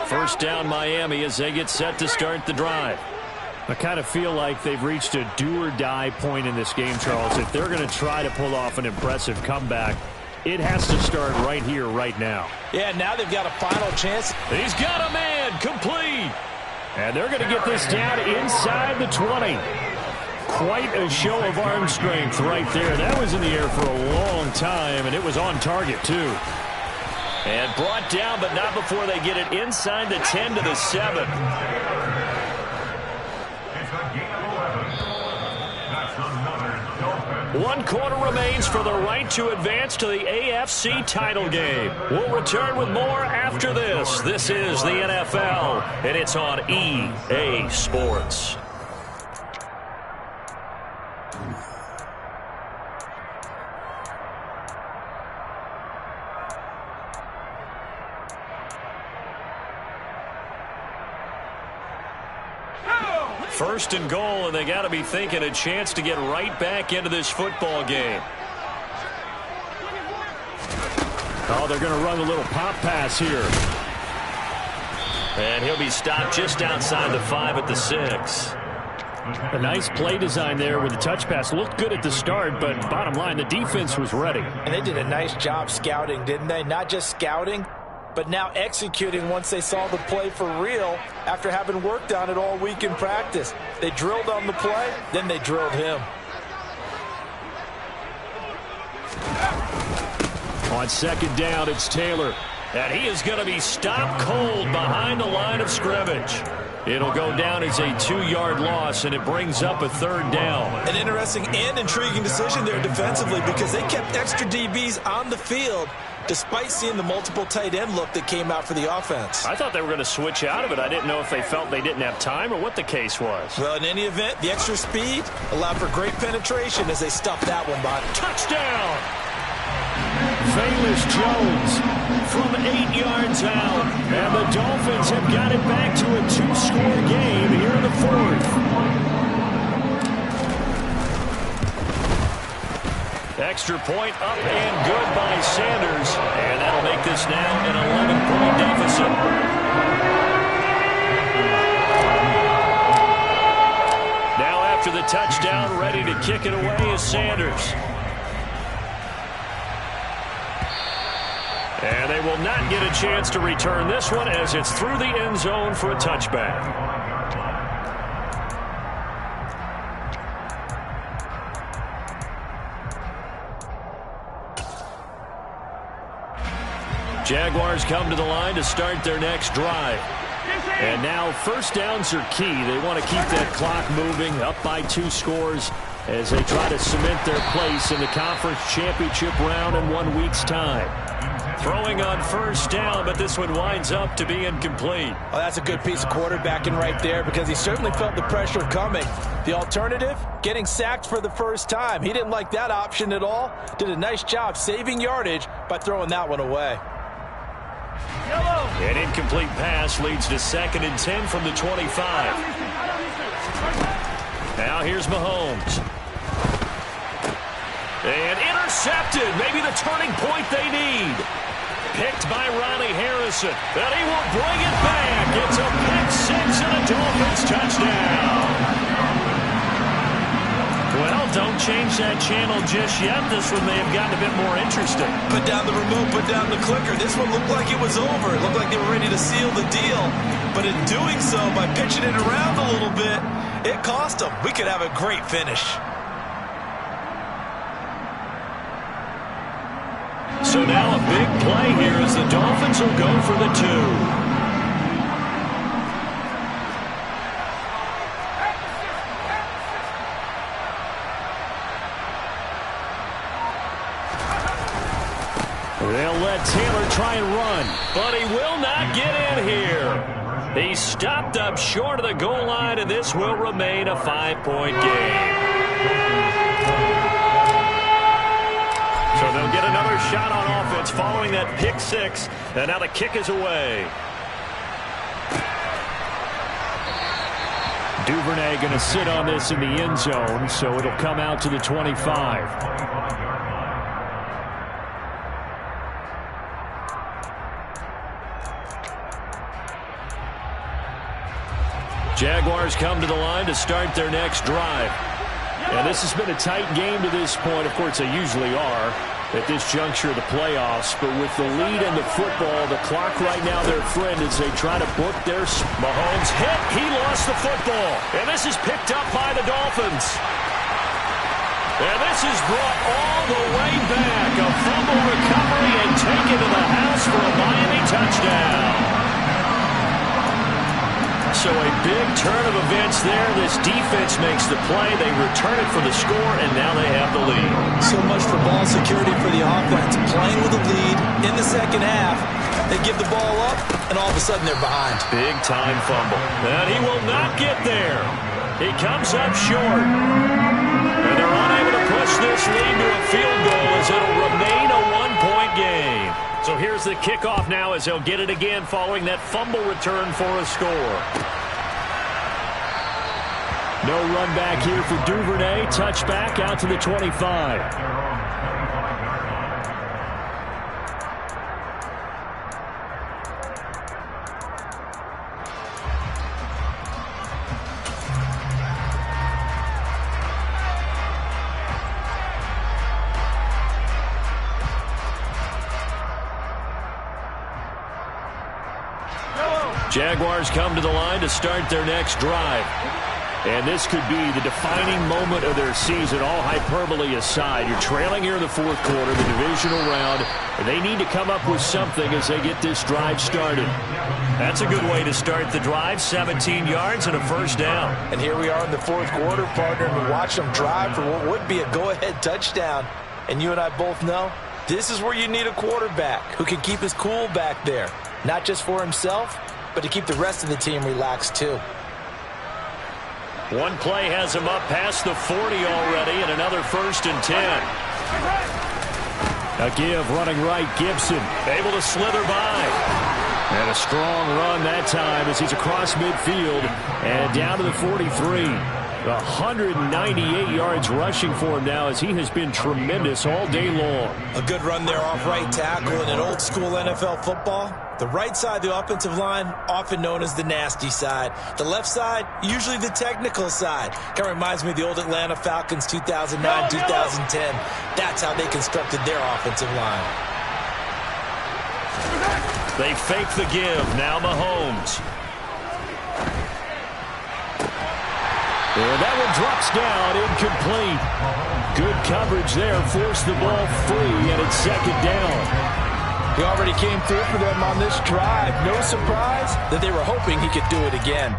First down, Miami, as they get set to start the drive. I kind of feel like they've reached a do-or-die point in this game, Charles. If they're going to try to pull off an impressive comeback, it has to start right here, right now. Yeah, now they've got a final chance. He's got a man, complete. And they're going to get this down inside the 20. Quite a show of arm strength right there. That was in the air for a long time, and it was on target, too. And brought down, but not before they get it inside the 10 to the 7. 1 quarter remains for the right to advance to the AFC title game. We'll return with more after this. This is the NFL, and it's on EA Sports. First and goal, and they got to be thinking a chance to get right back into this football game. Oh, they're going to run a little pop pass here. And he'll be stopped just outside the 5 at the 6. A nice play design there with the touch pass. Looked good at the start, but bottom line, the defense was ready. And they did a nice job scouting, didn't they? Not just scouting, but now executing once they saw the play for real after having worked on it all week in practice. They drilled on the play, then they drilled him. On second down, it's Taylor. And he is going to be stopped cold behind the line of scrimmage. It'll go down as a 2-yard loss, and it brings up a third down. An interesting and intriguing decision there defensively because they kept extra DBs on the field despite seeing the multiple tight end look that came out for the offense. I thought they were going to switch out of it. I didn't know if they felt they didn't have time or what the case was. Well, in any event, the extra speed allowed for great penetration as they stuffed that one by. Touchdown! Famous Jones from 8 yards out. And the Dolphins have got it back to a 2-score game here in the fourth. Extra point up and good by Sanders. And that'll make this now an 11-point deficit. Now after the touchdown, ready to kick it away is Sanders. And they will not get a chance to return this one as it's through the end zone for a touchback. Jaguars come to the line to start their next drive. And now first downs are key. They want to keep that clock moving, up by 2 scores as they try to cement their place in the conference championship round in 1 week's time. Throwing on first down, but this one winds up to be incomplete. Oh, that's a good piece of quarterbacking right there because he certainly felt the pressure coming. The alternative, getting sacked for the first time. He didn't like that option at all. Did a nice job saving yardage by throwing that one away. An incomplete pass leads to 2nd and 10 from the 25. Now here's Mahomes. And intercepted. Maybe the turning point they need. Picked by Ronnie Harrison. And he will bring it back. It's a pick-6 and a Dolphins touchdown. Well, don't change that channel just yet. This one may have gotten a bit more interesting. Put down the remote, put down the clicker. This one looked like it was over. It looked like they were ready to seal the deal. But in doing so, by pitching it around a little bit, it cost them. We could have a great finish. So now a big play here as the Dolphins will go for the 2. They'll let Taylor try and run, but he will not get in here. He's stopped up short of the goal line, and this will remain a 5-point game. So they'll get another shot on offense following that pick-6, and now the kick is away. Duvernay going to sit on this in the end zone, so it'll come out to the 25. Jaguars come to the line to start their next drive. And this has been a tight game to this point. Of course, they usually are at this juncture of the playoffs. But with the lead in the football, the clock right now their friend as they try to book their... Mahomes hit. He lost the football. And this is picked up by the Dolphins. And this is brought all the way back. A fumble recovery and taken to the house for a Miami touchdown. So a big turn of events there. This defense makes the play. They return it for the score, and now they have the lead. So much for ball security for the offense. Playing with a lead in the second half. They give the ball up, and all of a sudden they're behind. Big-time fumble. And he will not get there. He comes up short. And they're unable to push this lead to a field goal as it'll remain a 1-point game. So here's the kickoff now as they'll get it again following that fumble return for a score. No run back here for Duvernay. Touchback out to the 25. Jaguars come to the line to start their next drive. And this could be the defining moment of their season, all hyperbole aside. You're trailing here in the fourth quarter, the divisional round, and they need to come up with something as they get this drive started. That's a good way to start the drive, 17 yards and a first down. And here we are in the fourth quarter, partner, and we watch them drive for what would be a go-ahead touchdown. And you and I both know this is where you need a quarterback who can keep his cool back there, not just for himself, but to keep the rest of the team relaxed too. One play has him up past the 40 already, and another 1st and 10. A give running right, Gibson able to slither by. And a strong run that time as he's across midfield and down to the 43. 198 yards rushing for him now as he has been tremendous all day long. A good run there off right tackle in an old school NFL football. The right side of the offensive line, often known as the nasty side. The left side, usually the technical side. Kind of reminds me of the old Atlanta Falcons 2009, 2010. That's how they constructed their offensive line. They fake the give. Now Mahomes. And that one drops down, incomplete. Good coverage there, forced the ball free, and it's 2nd down. He already came through for them on this drive. No surprise that they were hoping he could do it again.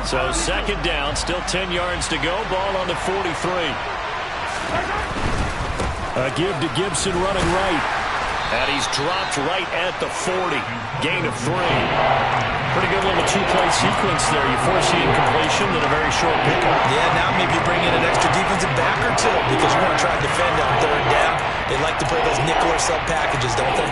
So 2nd down, still 10 yards to go. Ball on the 43. A give to Gibson running right. And he's dropped right at the 40. Gain of 3. Pretty good little 2-play sequence there. You force the incompletion, then a very short pickup. Yeah, now maybe bring in an extra defensive back or two because you want to try to defend on 3rd down. They like to play those nickel or sub packages, don't they?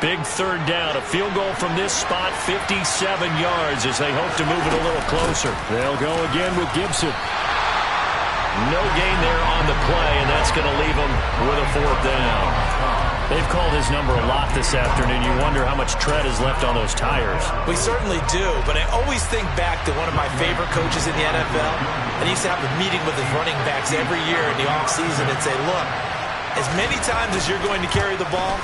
Big 3rd down. A field goal from this spot, 57 yards as they hope to move it a little closer. They'll go again with Gibson. No gain there on the play, and that's going to leave them with a 4th down. They've called his number a lot this afternoon. You wonder how much tread is left on those tires. We certainly do, but I always think back to one of my favorite coaches in the NFL, and he used to have a meeting with his running backs every year in the offseason and say, look, as many times as you're going to carry the ball,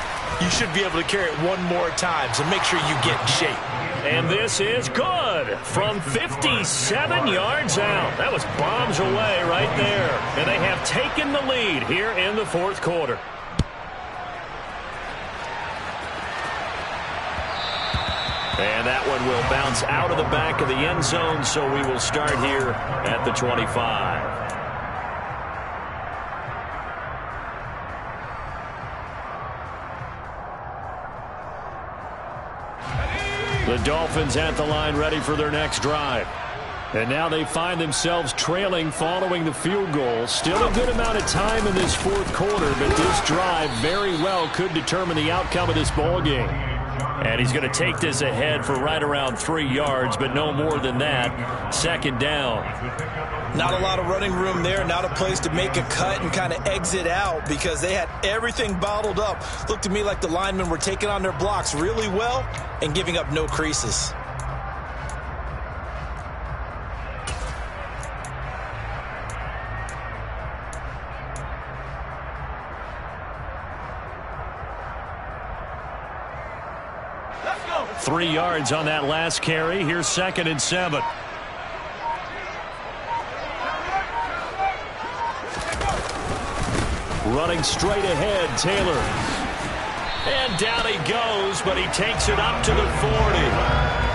you should be able to carry it one more time, so make sure you get in shape. And this is good from 57 yards out. That was bombs away right there. And they have taken the lead here in the 4th quarter. And that one will bounce out of the back of the end zone, so we will start here at the 25. The Dolphins at the line ready for their next drive. And now they find themselves trailing following the field goal. Still a good amount of time in this 4th quarter, but this drive very well could determine the outcome of this ball game. And he's going to take this ahead for right around 3 yards, but no more than that. 2nd down. Not a lot of running room there, not a place to make a cut and kind of exit out because they had everything bottled up. Looked to me like the linemen were taking on their blocks really well and giving up no creases. Let's go. 3 yards on that last carry. Here's 2nd and 7. Running straight ahead, Taylor. And down he goes, but he takes it up to the 40.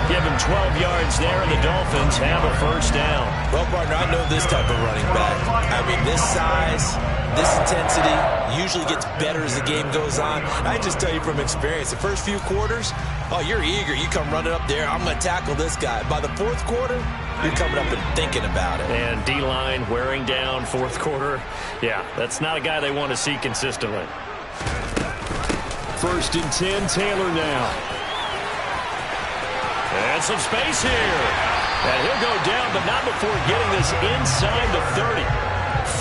Give him 12 yards there, and the Dolphins have a 1st down. Well, partner, I know this type of running back. I mean, this size, this intensity usually gets better as the game goes on. I just tell you from experience, the first few quarters, oh, you're eager. You come running up there, I'm going to tackle this guy. By the 4th quarter, you're coming up and thinking about it. And D-line wearing down 4th quarter. Yeah, that's not a guy they want to see consistently. 1st and 10, Taylor now. And some space here. And he'll go down, but not before getting this inside the 30.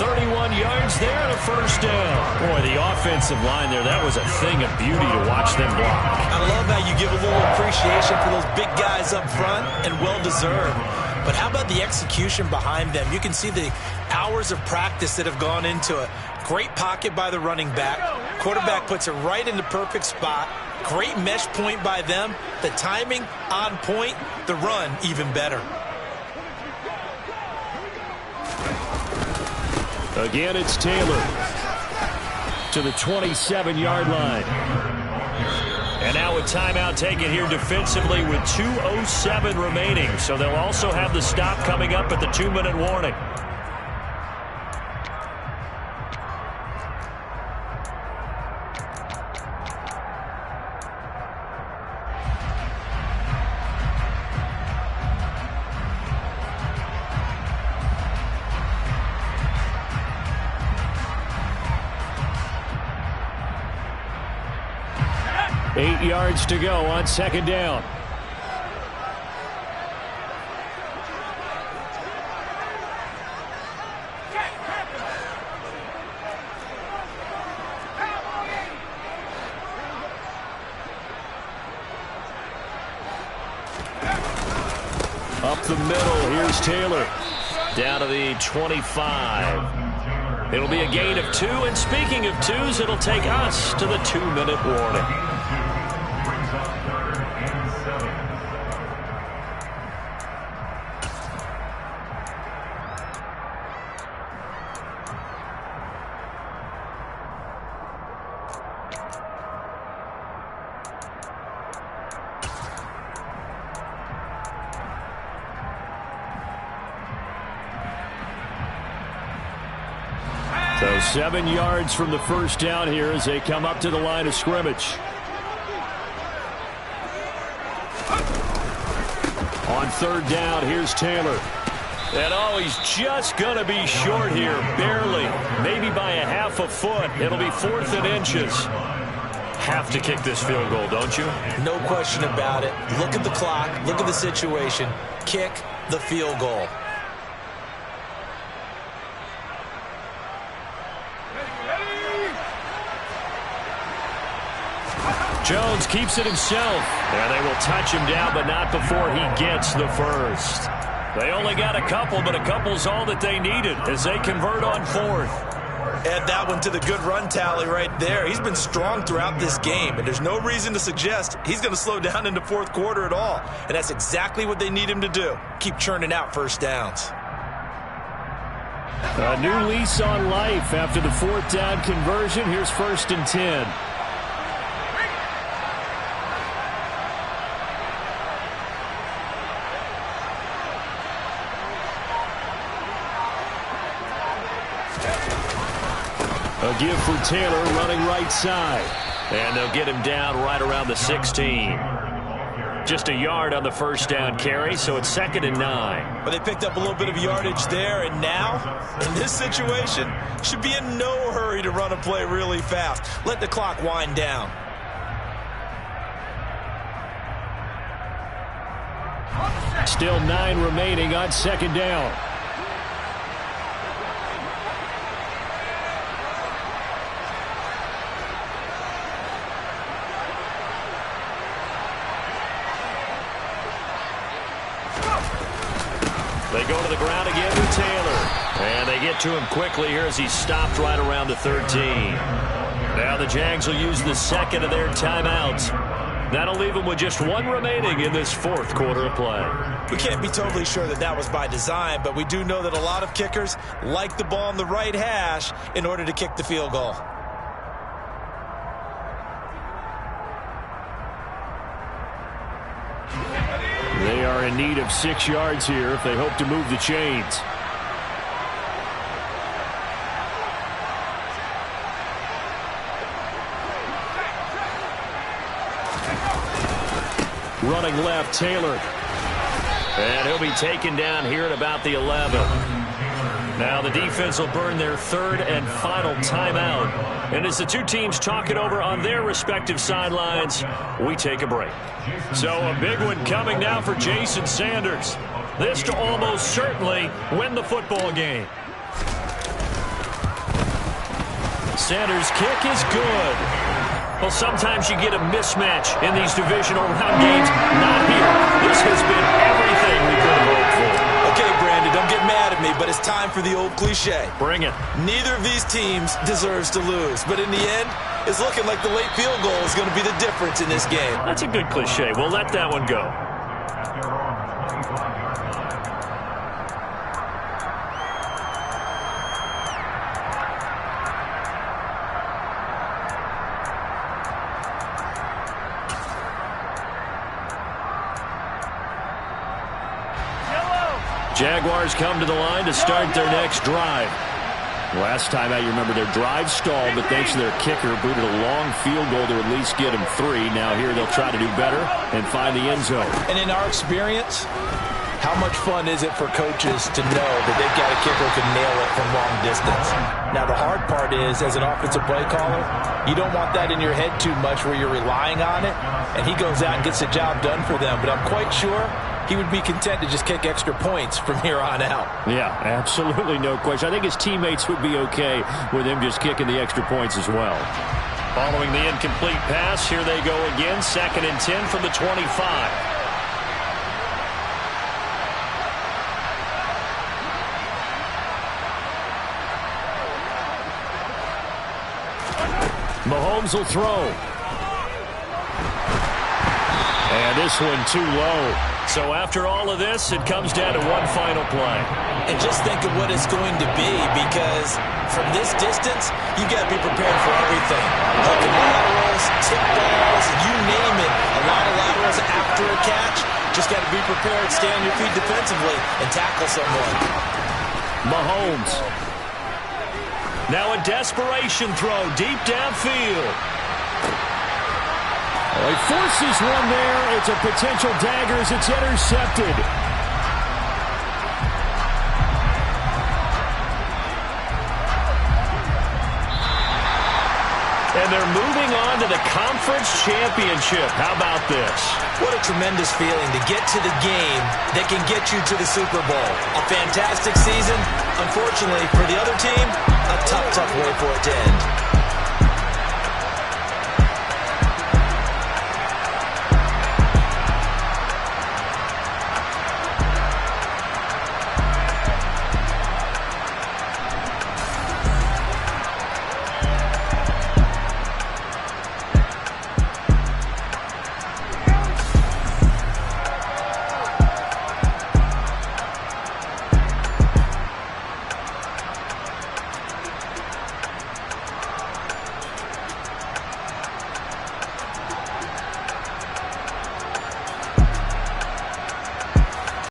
31 yards there and a first down. Boy, the offensive line there, that was a thing of beauty to watch them block. I love how you give a little appreciation for those big guys up front, and well-deserved. But how about the execution behind them? You can see the hours of practice that have gone into it. Great pocket by the running back. Quarterback puts it right in the perfect spot. Great mesh point by them. The timing on point. The run even better. Again, it's Taylor to the 27-yard line. And now a timeout taken here defensively with 2:07 remaining. So they'll also have the stop coming up at the 2-minute warning. Eight yards to go on second down. Up the middle, here's Taylor. Down to the 25. It'll be a gain of 2, and speaking of 2s, it'll take us to the 2-minute warning. So 7 yards from the first down here as they come up to the line of scrimmage. On third down, here's Taylor. And he's just going to be short here, barely, maybe by a half a foot. It'll be 4th and inches. Have to kick this field goal, don't you? No question about it. Look at the clock. Look at the situation. Kick the field goal. Jones keeps it himself. And they will touch him down, but not before he gets the first. They only got a couple, but a couple's all that they needed as they convert on 4th. Add that one to the good run tally right there. He's been strong throughout this game, and there's no reason to suggest he's going to slow down in the 4th quarter at all. And that's exactly what they need him to do. Keep churning out first downs. A new lease on life after the 4th down conversion. Here's 1st and 10. A give for Taylor running right side. And they'll get him down right around the 16. Just a yard on the first down carry, so it's 2nd and 9. But they picked up a little bit of yardage there, and now, in this situation, should be in no hurry to run a play really fast. Let the clock wind down. Still 9 remaining on 2nd down. They go to the ground again with Taylor. And they get to him quickly here as he's stopped right around the 13. Now the Jags will use the 2nd of their timeouts. That'll leave them with just 1 remaining in this 4th quarter of play. We can't be totally sure that that was by design, but we do know that a lot of kickers like the ball on the right hash in order to kick the field goal. They are in need of 6 yards here if they hope to move the chains. Running left, Taylor. And he'll be taken down here at about the 11. Now the defense will burn their 3rd and final timeout. And as the two teams talk it over on their respective sidelines, we take a break. So a big one coming now for Jason Sanders. This to almost certainly win the football game. center's kick is good. Well, sometimes you get a mismatch in these divisional round games. Not here. This has been everything we could have hoped for. Okay, Brandon, don't get mad at me, but it's time for the old cliche. Bring it. Neither of these teams deserves to lose, but in the end, it's looking like the late field goal is going to be the difference in this game. That's a good cliche. We'll let that one go. Jaguars come to the line to start their next drive. Last time out, you remember their drive stalled, but thanks to their kicker, booted a long field goal to at least get them 3. Now here they'll try to do better and find the end zone. And in our experience, how much fun is it for coaches to know that they've got a kicker who can nail it from long distance? Now, the hard part is, as an offensive play caller, you don't want that in your head too much where you're relying on it, and he goes out and gets the job done for them. But I'm quite sure he would be content to just kick extra points from here on out. Yeah, absolutely no question. I think his teammates would be okay with him just kicking the extra points as well. Following the incomplete pass, here they go again. 2nd and 10 from the 25. Mahomes will throw. And this one too low. So after all of this, it comes down to one final play. And just think of what it's going to be, because from this distance, you got to be prepared for everything. Hook and laterals, tip balls, you name it. A lot of laterals after a catch. Just got to be prepared, stay on your feet defensively, and tackle someone. Mahomes. Now a desperation throw deep downfield. Well, he forces one there. It's a potential dagger as it's intercepted. And they're moving on to the conference championship. How about this? What a tremendous feeling to get to the game that can get you to the Super Bowl. A fantastic season. Unfortunately, for the other team, a tough way for it to end.